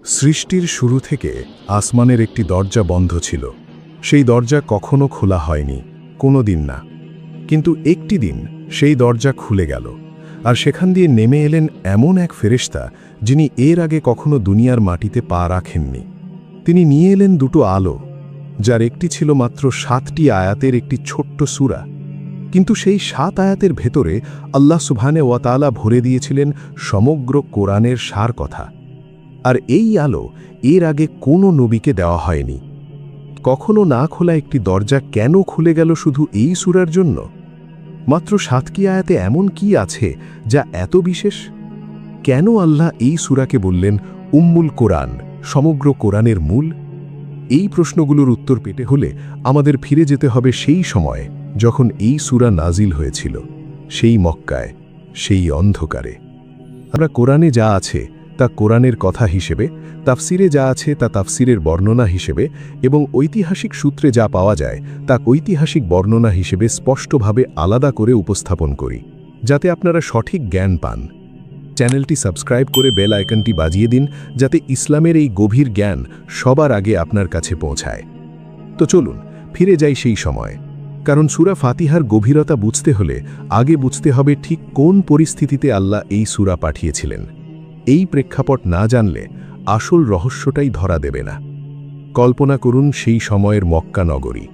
সৃষ্টির শুরু থেকে আসমানের একটি দরজা বন্ধ ছিল। সেই দরজা কখনো খোলা হয়নি, কোনো দিন না। কিন্তু একটি দিন সেই দরজা খুলে গেল, আর সেখান দিয়ে নেমে এলেন এমন এক ফেরেশতা যিনি এর আগে কখনো দুনিয়ার মাটিতে পা রাখেননি। তিনি নিয়ে এলেন দুটো আলো, যার একটি ছিল মাত্র 7টি আয়াতের একটি ছোট্ট সূরা। কিন্তু সেই 7 আয়াতের ভেতরে আল্লাহ সুবহানাহু ওয়া তাআলা ভরে দিয়েছিলেন সমগ্র কোরআনের সার কথা। আর এই আলো এর আগে কোনো নবীকে দেওয়া হয়নি। কখনো না খোলা একটি দরজা কেন খুলে গেল শুধু এই সূরার জন্য? মাত্র 7টি আয়াতে এমন কি আছে যা এত বিশেষ? কেন আল্লাহ এই সূরাকে বললেন উম্মুল কোরআন, সমগ্র কোরআনের মূল? এই প্রশ্নগুলোর উত্তর পেতে হলে আমাদের ফিরে যেতে হবে সেই সময়ে যখন এই সূরা নাজিল হয়েছিল, সেই মক্কায়, সেই অন্ধকারে। আমরা কোরআনে যা আছে তা কোরআনের কথা হিসেবে, তাফসিরে যা আছে তা তাফসিরের বর্ণনা হিসেবে, এবং ঐতিহাসিক সূত্রে যা পাওয়া যায় তা ঐতিহাসিক বর্ণনা হিসেবে স্পষ্টভাবে আলাদা করে উপস্থাপন করি, যাতে আপনারা সঠিক জ্ঞান পান। চ্যানেলটি সাবস্ক্রাইব করে বেল আইকনটি বাজিয়ে দিন, যাতে ইসলামের এই গভীর জ্ঞান সবার আগে আপনার কাছে পৌঁছায়। তো চলুন ফিরে যাই সেই সময়, কারণ সূরা ফাতিহার গভীরতা বুঝতে হলে আগে বুঝতে হবে ঠিক কোন পরিস্থিতিতে আল্লাহ এই সূরা পাঠিয়েছিলেন। এই প্রেক্ষাপট না জানলে আসল রহস্যটাই ধরা দেবে না। কল্পনা করুন সেই সময়ের মক্কা নগরী,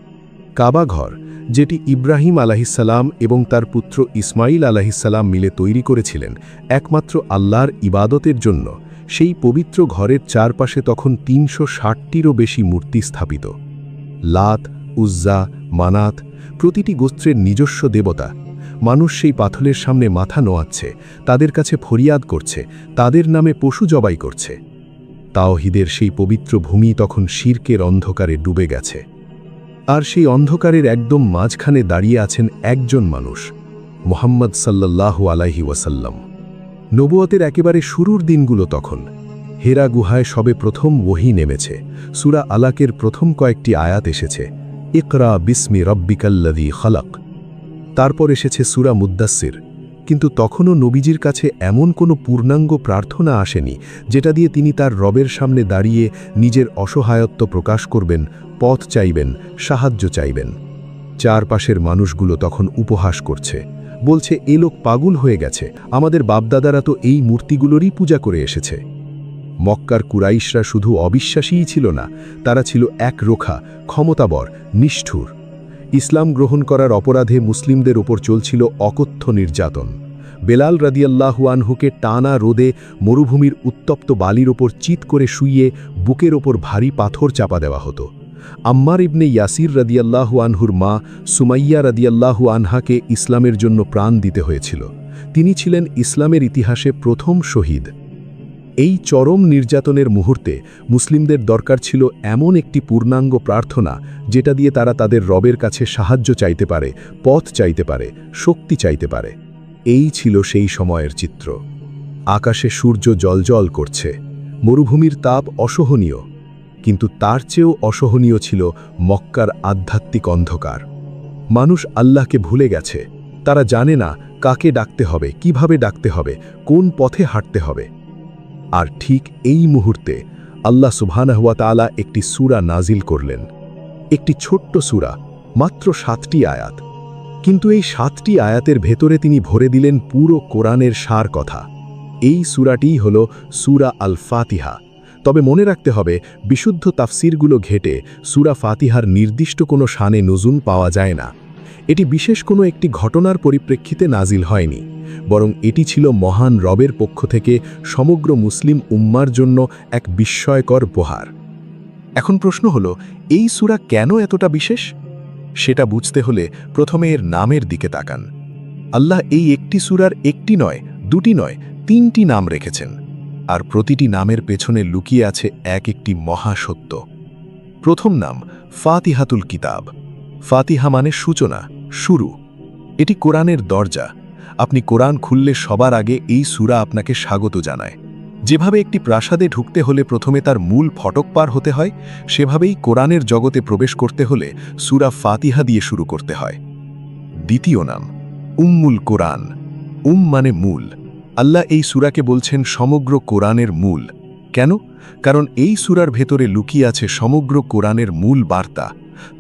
কাবা ঘর, যেটি ইব্রাহিম আলাহিসাল্লাম এবং তার পুত্র ইসমাইল আলাহিসাল্লাম মিলে তৈরি করেছিলেন একমাত্র আল্লাহর ইবাদতের জন্য। সেই পবিত্র ঘরের চারপাশে তখন 360টিরও বেশি মূর্তি স্থাপিত। লাত, উজ্জা, মানাত, প্রতিটি গোত্রের নিজস্ব দেবতা। মানুষ সেই পাথরের সামনে মাথা নোয়াচ্ছে, তাদের কাছে ফরিয়াদ করছে, তাদের নামে পশু জবাই করছে। তাওহীদের সেই পবিত্র ভূমি তখন শিরকের অন্ধকারে ডুবে গেছে। আর সেই অন্ধকারের একদম মাঝখানে দাঁড়িয়ে আছেন একজন মানুষ, মুহাম্মদ সাল্লাল্লাহু আলাইহি ওয়াসাল্লাম। নবুয়তের একেবারে শুরুর দিনগুলো তখন। হেরা গুহায় সবে প্রথম ওহী নেমেছে, সূরা আলাকের প্রথম কয়েকটি আয়াত এসেছে, ইকরা বিসমি রব্বিকাল্লাযী খালাক। তারপর এসেছে সূরা মুদ্দাসসির। কিন্তু তখনও নবীজির কাছে এমন কোনো পূর্ণাঙ্গ প্রার্থনা আসেনি যেটা দিয়ে তিনি তার রবের সামনে দাঁড়িয়ে নিজের অসহায়ত্ব প্রকাশ করবেন, পথ চাইবেন, সাহায্য চাইবেন। চারপাশের মানুষগুলো তখন উপহাস করছে, বলছে এ লোক পাগল হয়ে গেছে, আমাদের বাপদাদারা তো এই মূর্তিগুলোরই পূজা করে এসেছে। মক্কার কুরাইশরা শুধু অবিশ্বাসীই ছিল না, তারা ছিল একরোখা, ক্ষমতাবর, নিষ্ঠুর। ইসলাম গ্রহণ করার অপরাধে মুসলিমদের ওপর চলছিল অকথ্য নির্যাতন। বেলাল রাদিয়াল্লাহু আনহুকে টানা রোদে মরুভূমির উত্তপ্ত বালির ওপর চিৎ করে শুইয়ে বুকের ওপর ভারী পাথর চাপা দেওয়া হতো। আম্মার ইবনে ইয়াসির রাদিয়াল্লাহু আনহুর মা সুমাইয়া রাদিয়াল্লাহু আনহাকে ইসলামের জন্য প্রাণ দিতে হয়েছিল। তিনি ছিলেন ইসলামের ইতিহাসে প্রথম শহীদ। এই চরম নির্যাতনের মুহূর্তে মুসলিমদের দরকার ছিল এমন একটি পূর্ণাঙ্গ প্রার্থনা যেটা দিয়ে তারা তাদের রবের কাছে সাহায্য চাইতে পারে, পথ চাইতে পারে, শক্তি চাইতে পারে। এই ছিল সেই সময়ের চিত্র। আকাশে সূর্য জ্বলজ্বল করছে, মরুভূমির তাপ অসহনীয়, কিন্তু তার চেয়েও অসহনীয় ছিল মক্কার আধ্যাত্মিক অন্ধকার। মানুষ আল্লাহকে ভুলে গেছে, তারা জানে না কাকে ডাকতে হবে, কিভাবে ডাকতে হবে, কোন পথে হাঁটতে হবে। আর ঠিক এই মুহূর্তে আল্লাহ সুবহানাহু ওয়া তাআলা একটি সূরা নাজিল করলেন, একটি ছোট্ট সূরা, মাত্র 7টি আয়াত। কিন্তু এই 7টি আয়াতের ভেতরে তিনি ভরে দিলেন পুরো কোরআনের সার কথা। এই সূরাটিই হল সূরা আল ফাতিহা। তবে মনে রাখতে হবে, বিশুদ্ধ তাফসিরগুলো ঘেটে সূরা ফাতিহার নির্দিষ্ট কোনো শানে নুজুল পাওয়া যায় না। এটি বিশেষ কোনো একটি ঘটনার পরিপ্রেক্ষিতে নাজিল হয়নি, বরং এটি ছিল মহান রবের পক্ষ থেকে সমগ্র মুসলিম উম্মার জন্য এক বিস্ময়কর উপহার। এখন প্রশ্ন হলো, এই সূরা কেন এতটা বিশেষ? সেটা বুঝতে হলে প্রথমে এর নামের দিকে তাকান। আল্লাহ এই একটি সূরার একটি নয়, দুটি নয়, 3টি নাম রেখেছেন, আর প্রতিটি নামের পেছনে লুকিয়ে আছে এক একটি মহাসত্য। প্রথম নাম ফাতিহাতুল কিতাব। ফাতিহা মানে সূচনা, শুরু। এটি কোরআনের দরজা। আপনি কোরআন খুললে সবার আগে এই সূরা আপনাকে স্বাগত জানায়। যেভাবে একটি প্রাসাদে ঢুকতে হলে প্রথমে তার মূল ফটক পার হতে হয়, সেভাবেই কোরআনের জগতে প্রবেশ করতে হলে সূরা ফাতিহা দিয়ে শুরু করতে হয়। দ্বিতীয় নাম উম্মুল কোরআন। মানে মূল। আল্লাহ এই সূরাকে বলছেন সমগ্র কোরআনের মূল। কেন? কারণ এই সূরার ভেতরে লুকিয়ে আছে সমগ্র কোরআনের মূল বার্তা।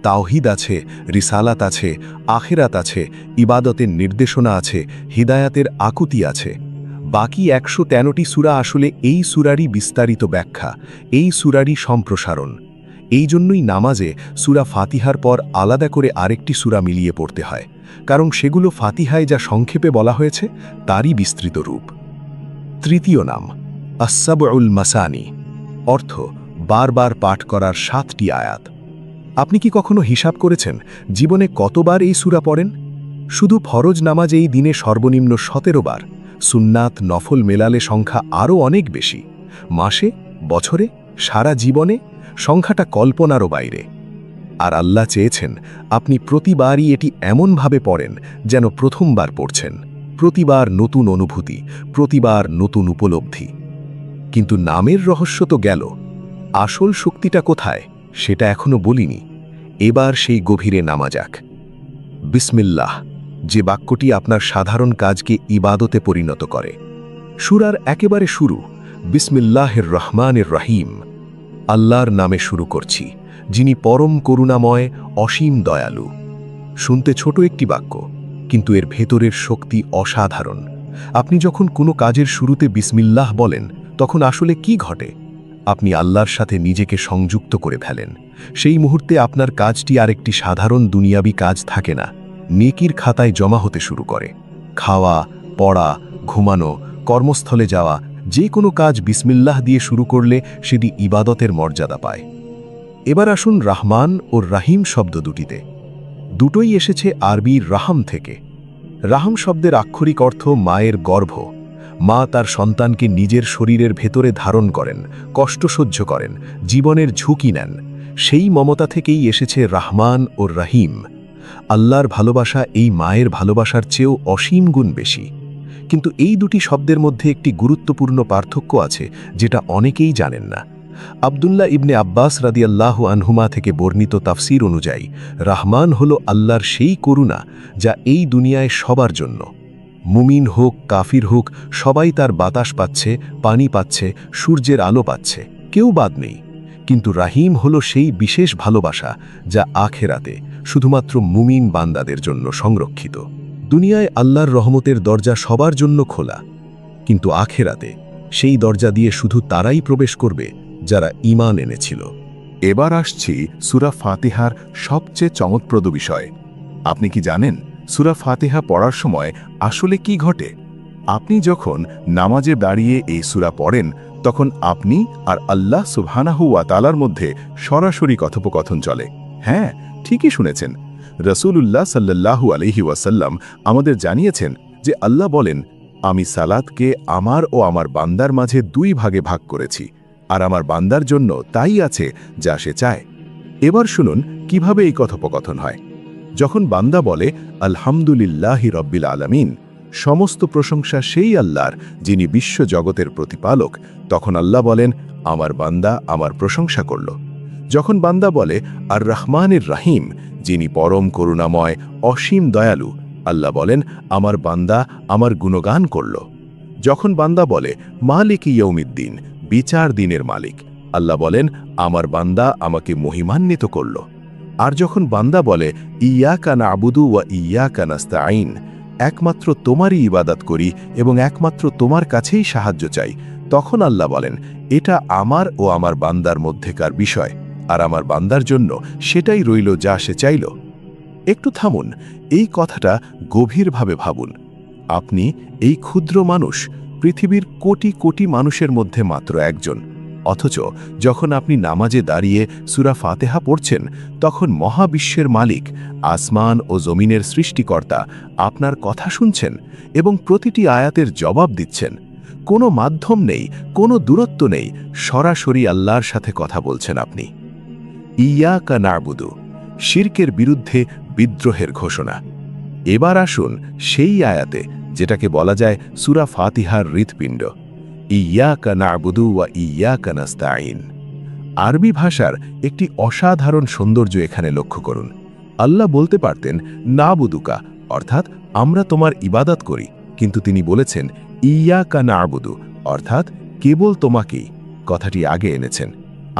তাওহীদ আছে, রিসালাত আছে, আখিরাত আছে, ইবাদতের নির্দেশনা আছে, হিদায়াতের আকুতি আছে। বাকি ১১৩টি সূরা আসলে এই সূরারই বিস্তারিত ব্যাখ্যা, এই সূরারই সম্প্রসারণ। এই জন্যই নামাজে সূরা ফাতিহার পর আলাদা করে আরেকটি সূরা মিলিয়ে পড়তে হয়, কারণ সেগুলো ফাতিহায় যা সংক্ষেপে বলা হয়েছে তারই বিস্তৃত রূপ। তৃতীয় নাম আস-সাবউল মাসানি, অর্থ বারবার পাঠ করার ৭টি আয়াত। আপনি কি কখনো হিসাব করেছেন জীবনে কতবার এই সূরা পড়েন? শুধু ফরজ নামাজ এই দিনে সর্বনিম্ন ১৭ বার, সুন্নাত নফল মেলালে সংখ্যা আরও অনেক বেশি। মাসে, বছরে, সারা জীবনে সংখ্যাটা কল্পনারও বাইরে। আর আল্লাহ চেয়েছেন আপনি প্রতিবারই এটি এমনভাবে পড়েন যেন প্রথমবার পড়ছেন, প্রতিবার নতুন অনুভূতি, প্রতিবার নতুন উপলব্ধি। কিন্তু নামের রহস্য তো গেল, আসল শক্তিটা কোথায় সেটা এখনো বলিনি। এবার সেই গভীরে নামা যাক। বিসমিল্লাহ, যে বাক্যটি আপনার সাধারণ কাজকে ইবাদতে পরিণত করে। সূরার একেবারে শুরু, বিসমিল্লাহির রহমানির রহিম, আল্লাহর নামে শুরু করছি, যিনি পরম করুণাময়, অসীম দয়ালু। শুনতে ছোট একটি বাক্য, কিন্তু এর ভেতরের শক্তি অসাধারণ। আপনি যখন কোনো কাজের শুরুতে বিসমিল্লাহ বলেন, তখন আসলে কি ঘটে? আপনি আল্লাহর সাথে নিজেকে সংযুক্ত করে ফেলেন। সেই মুহূর্তে আপনার কাজটি আরেকটি সাধারণ দুনিয়াবি কাজ থাকে না, নেকির খাতায় জমা হতে শুরু করে। খাওয়া, পড়া, ঘুমানো, কর্মস্থলে যাওয়া, যে কোনো কাজ বিসমিল্লাহ দিয়ে শুরু করলে সেটি ইবাদতের মর্যাদা পায়। এবার আসুন রাহমান ও রাহিম শব্দ দুটিতে। দুটোই এসেছে আরবির রাহাম থেকে। রাহাম শব্দের আক্ষরিক অর্থ মায়ের গর্ভ। মা তার সন্তানকে নিজের শরীরের ভেতরে ধারণ করেন, কষ্ট সহ্য করেন, জীবনের ঝুঁকি নেন। সেই মমতা থেকেই এসেছে রাহমান ও রাহিম। আল্লাহর ভালোবাসা এই মায়ের ভালোবাসার চেয়েও অসীম গুণ বেশি। কিন্তু এই দুটি শব্দের মধ্যে একটি গুরুত্বপূর্ণ পার্থক্য আছে, যেটা অনেকেই জানেন না। আব্দুল্লাহ ইবনে আব্বাস রাদিয়াল্লাহু আনহুমা থেকে বর্ণিত তাফসীর অনুযায়ী রাহমান হল আল্লাহর সেই করুণা যা এই দুনিয়ায় সবার জন্য। মুমিন হোক, কাফির হোক, সবাই তার বাতাস পাচ্ছে, পানি পাচ্ছে, সূর্যের আলো পাচ্ছে, কেউ বাদ নেই। কিন্তু রাহিম হল সেই বিশেষ ভালোবাসা যা আখেরাতে শুধুমাত্র মুমিন বান্দাদের জন্য সংরক্ষিত। দুনিয়ায় আল্লাহর রহমতের দরজা সবার জন্য খোলা, কিন্তু আখেরাতে সেই দরজা দিয়ে শুধু তারাই প্রবেশ করবে যারা ঈমান এনেছিল। এবার আসছি সূরা ফাতিহার সবচেয়ে চমকপ্রদ বিষয়। আপনি কি জানেন সূরা ফাতিহা পড়ার সময় আসলে কি ঘটে? আপনি যখন নামাজে দাঁড়িয়ে এই সূরা পড়েন, তখন আপনি আর আল্লাহ সুবহানাহু ওয়া তাআলার মধ্যে সরাসরি কথোপকথন চলে। হ্যাঁ, ঠিকই শুনেছেন। রাসূলুল্লাহ সাল্লাল্লাহু আলাইহি ওয়াসাল্লাম আমাদের জানিয়েছেন যে আল্লাহ বলেন, আমি সালাতকে আমার ও আমার বান্দার মাঝে 2 ভাগে ভাগ করেছি, আর আমার বান্দার জন্য তাই আছে যা সে চায়। এবার শুনুন কিভাবে এই কথোপকথন হয়। যখন বান্দা বলে আলহামদুলিল্লাহি রব্বিল আলামিন, সমস্ত প্রশংসা সেই আল্লাহর যিনি বিশ্ব জগতের প্রতিপালক, তখন আল্লাহ বলেন, আমার বান্দা আমার প্রশংসা করল। যখন বান্দা বলে আর রহমানির রাহিম, যিনি পরম করুণাময়, অসীম দয়ালু, আল্লাহ বলেন, আমার বান্দা আমার গুণগান করল। যখন বান্দা বলে মালিক ইয়াউমিদ্দিন, বিচার দিনের মালিক, আল্লাহ বলেন, আমার বান্দা আমাকে মহিমান্বিত করল। আর যখন বান্দা বলে ইয়াকা না'বুদু ওয়া ইয়াকা নাস্তাঈন, একমাত্র তোমারই ইবাদত করি এবং একমাত্র তোমার কাছেই সাহায্য চাই, তখন আল্লাহ বলেন, এটা আমার ও আমার বান্দার মধ্যেকার বিষয়, আর আমার বান্দার জন্য সেটাই রইল যা সে চাইল। একটু থামুন, এই কথাটা গভীরভাবে ভাবুন। আপনি এই ক্ষুদ্র মানুষ, পৃথিবীর কোটি কোটি মানুষের মধ্যে মাত্র একজন। অথচ যখন আপনি নামাজে দাঁড়িয়ে সূরা ফাতিহা পড়ছেন, তখন মহাবিশ্বের মালিক, আসমান ও জমিনের সৃষ্টিকর্তা আপনার কথা শুনছেন এবং প্রতিটি আয়াতের জবাব দিচ্ছেন। কোনো মাধ্যম নেই, কোনো দূরত্ব নেই, সরাসরি আল্লাহর সাথে কথা বলছেন আপনি। ইয়াকা না'বুদু, শিরকের বিরুদ্ধে বিদ্রোহের ঘোষণা। এবার আসুন সেই আয়াতে যেটাকে বলা যায় সূরা ফাতিহার হৃৎপিণ্ড, ইয়াকা না'বুদু ওয়া ইয়াকা নাস্তাঈন। আরবি ভাষার একটি অসাধারণ সৌন্দর্য এখানে লক্ষ্য করুন। আল্লাহ বলতে পারতেন না'বুদুকা, অর্থাৎ আমরা তোমার ইবাদত করি, কিন্তু তিনি বলেছেন ইয়াকা না'বুদু, অর্থাৎ কেবল তোমাকেই। কথাটি আগে এনেছেন।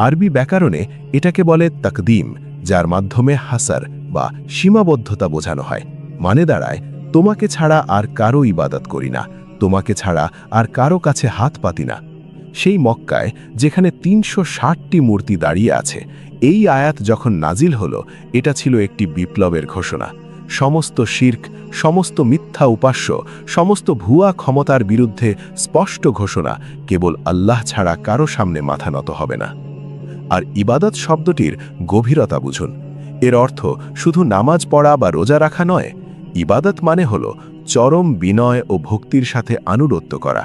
আরবি ব্যাকরণে এটাকে বলে তাকদিম, যার মাধ্যমে হাসার বা সীমাবদ্ধতা বোঝানো হয়। মানে দাঁড়ায়, তোমাকে ছাড়া আর কারো ইবাদত করি না, তোমাকে ছাড়া আর কারো কাছে হাত পাতি না। সেই মক্কায় যেখানে ৩৬০টি মূর্তি দাঁড়িয়ে আছে, এই আয়াত যখন নাজিল হলো, এটা ছিল একটি বিপ্লবের ঘোষণা। সমস্ত শিরক, সমস্ত মিথ্যা উপাস্য, সমস্ত ভুয়া ক্ষমতার বিরুদ্ধে স্পষ্ট ঘোষণা, কেবল আল্লাহ ছাড়া কারো সামনে মাথা নত হবে না। আর ইবাদত শব্দটির গভীরতা বুঝুন। এর অর্থ শুধু নামাজ পড়া বা রোজা রাখা নয়। ইবাদত মানে হল চরম বিনয় ও ভক্তির সাথে আনুগত্য করা।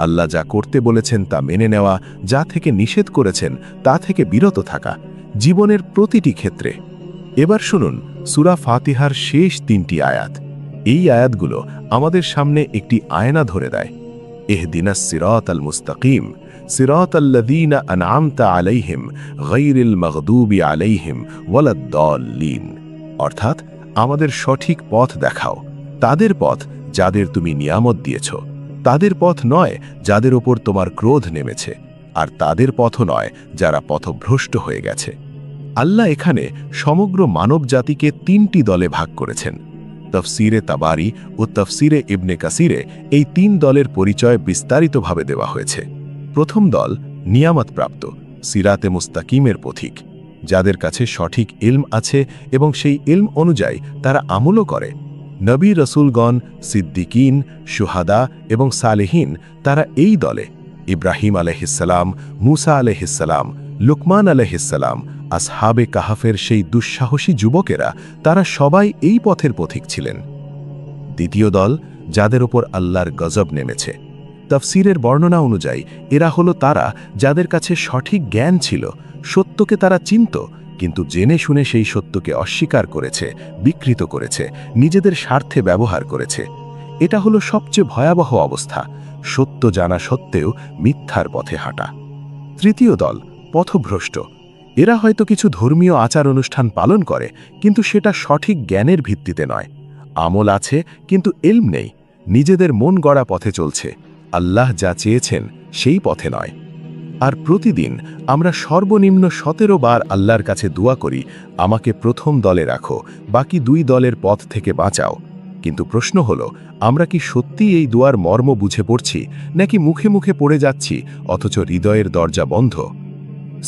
আল্লাহ যা করতে বলেছেন তা মেনে নেওয়া, যা থেকে নিষেধ করেছেন তা থেকে বিরত থাকা, জীবনের প্রতিটি ক্ষেত্রে। এবার শুনুন সূরা ফাতিহার শেষ ৩টি আয়াত। এই আয়াতগুলো আমাদের সামনে একটি আয়না ধরে দেয়। ইহদিনাস সিরাতাল মুস্তাকিম, সিরাতাল্লাযীনা আনআমতা আলাইহিম গায়রিল মাগদুবি আলাইহিম ওয়ালাদ-দাল্লিন। অর্থাৎ আমাদের সঠিক পথ দেখাও, তাদের পথ যাদের তুমি নিয়ামত দিয়েছ, তাদের পথ নয় যাদের ওপর তোমার ক্রোধ নেমেছে, আর তাদের পথও নয় যারা পথভ্রষ্ট হয়ে গেছে। আল্লাহ এখানে সমগ্র মানব জাতিকে ৩টি দলে ভাগ করেছেন। তফসিরে তাবারি ও তফসিরে ইবনে কাসিরে এই ৩ দলের পরিচয় বিস্তারিতভাবে দেওয়া হয়েছে। প্রথম দল নিয়ামতপ্রাপ্ত, সিরাতে মুস্তাকিমের পথিক, যাদের কাছে সঠিক ইলম আছে এবং সেই ইলম অনুযায়ী তারা আমলও করে। নবী রসুলগণ, সিদ্দিকিন, শুহাদা এবং সালেহিন তারা এই দলে। ইব্রাহিম আলাইহিসসালাম, মুসা আলাইহিসসালাম, লুকমান আলাইহিসসালাম, আসহাবে কাহাফের সেই দুঃসাহসী যুবকেরা, তারা সবাই এই পথের পথিক ছিলেন। দ্বিতীয় দল, যাদের ওপর আল্লাহর গজব নেমেছে। তফসিরের বর্ণনা অনুযায়ী এরা হলো তারা যাদের কাছে সঠিক জ্ঞান ছিল, সত্যকে তারা চিনত, কিন্তু জেনে শুনে সেই সত্যকে অস্বীকার করেছে, বিকৃত করেছে, নিজেদের স্বার্থে ব্যবহার করেছে। এটা হলো সবচেয়ে ভয়াবহ অবস্থা, সত্য জানা সত্ত্বেও মিথ্যার পথে হাঁটা। তৃতীয় দল পথভ্রষ্ট। এরা হয়তো কিছু ধর্মীয় আচার অনুষ্ঠান পালন করে, কিন্তু সেটা সঠিক জ্ঞানের ভিত্তিতে নয়। আমল আছে কিন্তু ইলম নেই, নিজেদের মন গড়া পথে চলছে, আল্লাহ যা চেয়েছেন সেই পথে নয়। আর প্রতিদিন আমরা সর্বনিম্ন ১৭ বার আল্লাহর কাছে দোয়া করি, আমাকে প্রথম দলে রাখো, বাকি 2 দলের পথ থেকে বাঁচাও। কিন্তু প্রশ্ন হলো, আমরা কি সত্যি এই দোয়ার মর্ম বুঝে পড়ছি, নাকি মুখে মুখে পড়ে যাচ্ছি অথচ হৃদয়ের দরজা বন্ধ?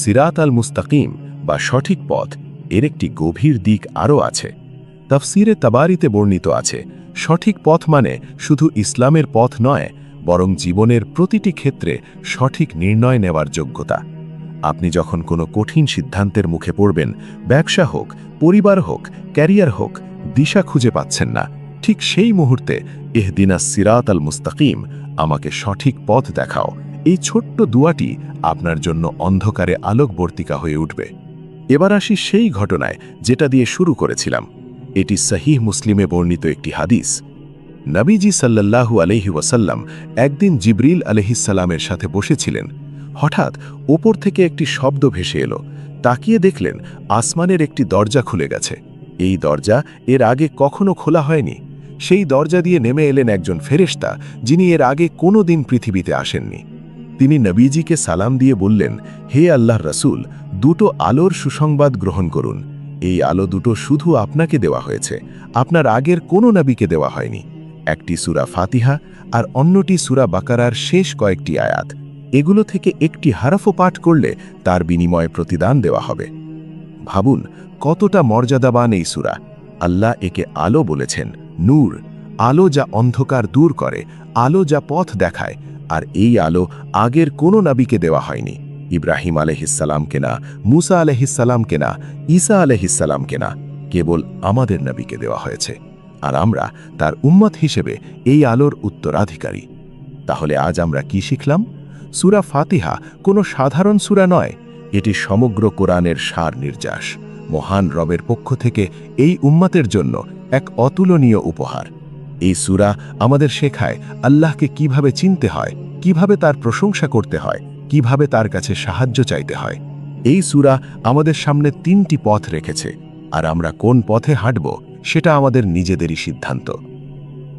সিরাত আল মুস্তাকিম বা সঠিক পথ, এর একটি গভীর দিক আরও আছে। তাফসিরে তাবারিতে বর্ণিত আছে, সঠিক পথ মানে শুধু ইসলামের পথ নয়, বরং জীবনের প্রতিটি ক্ষেত্রে সঠিক নির্ণয় নেওয়ার যোগ্যতা। আপনি যখন কোনো কঠিন সিদ্ধান্তের মুখে পড়বেন, ব্যবসা হোক, পরিবার হোক, ক্যারিয়ার হোক, দিশা খুঁজে পাচ্ছেন না, ঠিক সেই মুহূর্তে ইহদিনাস সিরাত আল মুস্তাকিম, আমাকে সঠিক পথ দেখাও, এই ছোট্ট দুয়াটি আপনার জন্য অন্ধকারে আলোকবর্তিকা হয়ে উঠবে। এবার আসি সেই ঘটনায় যেটা দিয়ে শুরু করেছিলাম। এটি সহিহ মুসলিমে বর্ণিত একটি হাদিস। নবীজি সাল্লাল্লাহু আলাইহি ওয়াসাল্লাম একদিন জিবরিল আলাইহিসসালামের সাথে বসেছিলেন। হঠাৎ ওপর থেকে একটি শব্দ ভেসে এলো। তাকিয়ে দেখলেন আসমানের একটি দরজা খুলে গেছে। এই দরজা এর আগে কখনো খোলা হয়নি। সেই দরজা দিয়ে নেমে এলেন একজন ফেরেশতা, যিনি এর আগে কোনো দিন পৃথিবীতে আসেননি। তিনি নবীজিকে সালাম দিয়ে বললেন, হে আল্লাহর রাসূল, 2টো আলোর সুসংবাদ গ্রহণ করুন। এই আলো 2টো শুধু আপনাকে দেওয়া হয়েছে, আপনার আগের কোনো নবীকে দেওয়া হয়নি। একটি সূরা ফাতিহা আর অন্যটি সূরা বাকারার শেষ কয়েকটি আয়াত। এগুলো থেকে একটি হারফও পাঠ করলে তার বিনিময়ে প্রতিদান দেওয়া হবে। ভাবুন কতটা মর্যাদাবান এই সূরা। আল্লাহ একে আলো বলেছেন, নূর, আলো যা অন্ধকার দূর করে, আলো যা পথ দেখায়। আর এই আলো আগের কোনো নবীকে দেওয়া হয়নি। ইব্রাহিম আলাইহিসসালামকে না, মুসা আলাইহিসসালামকে না, ঈসা আলাইহিসসালামকে না, কেবল আমাদের নবীকে দেওয়া হয়েছে। আর আমরা তার উম্মত হিসেবে এই আলোর উত্তরাধিকারী। তাহলে আজ আমরা কি শিখলাম? সূরা ফাতিহা কোনো সাধারণ সূরা নয়, এটি সমগ্র কোরআনের সার নির্যাস। মহান রবের পক্ষ থেকে এই উম্মতের জন্য এক অতুলনীয় উপহার। এই সূরা আমাদের শেখায় আল্লাহকে কিভাবে চিনতে হয়, কিভাবে তার প্রশংসা করতে হয়, কিভাবে তার কাছে সাহায্য চাইতে হয়। এই সূরা আমাদের সামনে 3টি পথ রেখেছে, আর আমরা কোন পথে হাঁটব সেটা আমাদের নিজেদেরই সিদ্ধান্ত।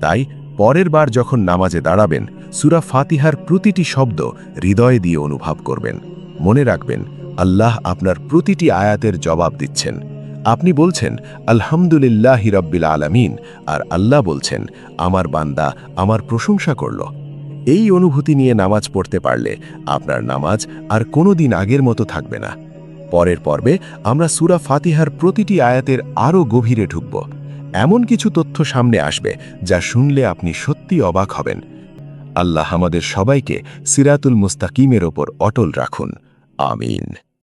তাই পরের বার যখন নামাজে দাঁড়াবেন, সূরা ফাতিহার প্রতিটি শব্দ হৃদয় দিয়ে অনুভব করবেন। মনে রাখবেন, আল্লাহ আপনার প্রতিটি আয়াতের জবাব দিচ্ছেন। আপনি বলছেন আলহামদুলিল্লাহি রাব্বিল আলামিন, আর আল্লাহ বলছেন আমার বান্দা আমার প্রশংসা করল। এই অনুভূতি নিয়ে নামাজ পড়তে পারলে আপনার নামাজ আর কোনোদিন আগের মতো থাকবে না। পরের পর্বে আমরা সূরা ফাতিহার প্রতিটি আয়াতের আরও গভীরে ঢুকব। এমন কিছু তথ্য সামনে আসবে যা শুনলে আপনি সত্যি অবাক হবেন। আল্লাহ আমাদের সবাইকে সিরাতুল মুস্তাকিমের ওপর অটল রাখুন। আমিন।